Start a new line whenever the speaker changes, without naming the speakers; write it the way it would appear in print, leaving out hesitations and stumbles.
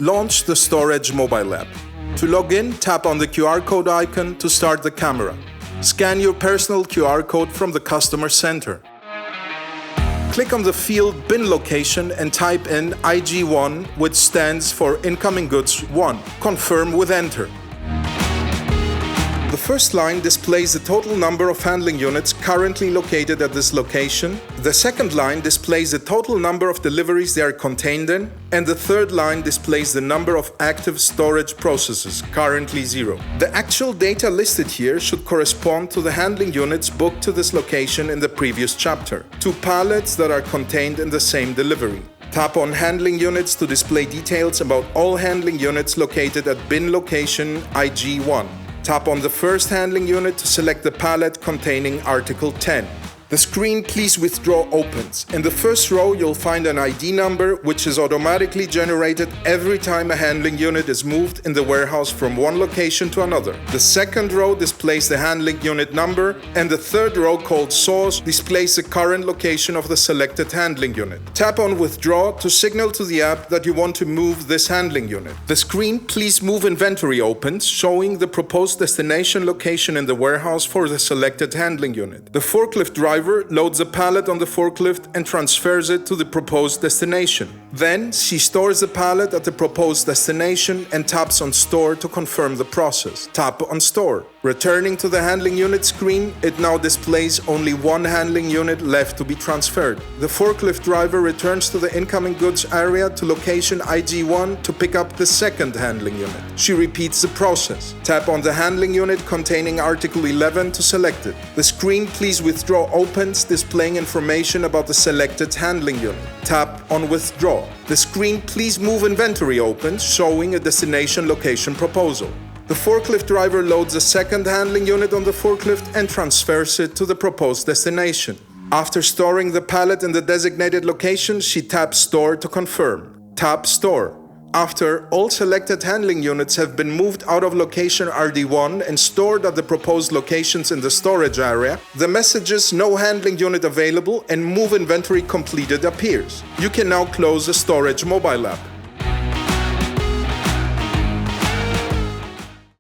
Launch the Storage mobile app. To log in, tap on the QR code icon to start the camera. Scan your personal QR code from the customer center. Click on the field bin location and type in IG1, which stands for Incoming Goods 1. Confirm with Enter. The first line displays the total number of handling units currently located at this location. The second line displays the total number of deliveries they are contained in. And the third line displays the number of active storage processes, currently 0. The actual data listed here should correspond to the handling units booked to this location in the previous chapter, 2 pallets that are contained in the same delivery. Tap on Handling Units to display details about all handling units located at bin location IG1. Tap on the first handling unit to select the pallet containing Article 10. The screen Please Withdraw opens. In the first row, you'll find an ID number which is automatically generated every time a handling unit is moved in the warehouse from one location to another. The second row displays the handling unit number, and the third row, called Source, displays the current location of the selected handling unit. Tap on Withdraw to signal to the app that you want to move this handling unit. The screen Please Move Inventory opens, showing the proposed destination location in the warehouse for the selected handling unit. The forklift driver loads a pallet on the forklift and transfers it to the proposed destination. Then, she stores the pallet at the proposed destination and taps on Store to confirm the process. Tap on Store. Returning to the handling unit screen, it now displays only one handling unit left to be transferred. The forklift driver returns to the incoming goods area to location IG1 to pick up the second handling unit. She repeats the process. Tap on the handling unit containing Article 11 to select it. The screen Please Withdraw opens, displaying information about the selected handling unit. Tap on Withdraw. The screen Please Move Inventory opens, showing a destination location proposal. The forklift driver loads a second handling unit on the forklift and transfers it to the proposed destination. After storing the pallet in the designated location, she taps Store to confirm. Tap Store. After all selected handling units have been moved out of location RD1 and stored at the proposed locations in the storage area, the messages "No handling unit available" and "Move inventory completed" appears. You can now close the Storage mobile app.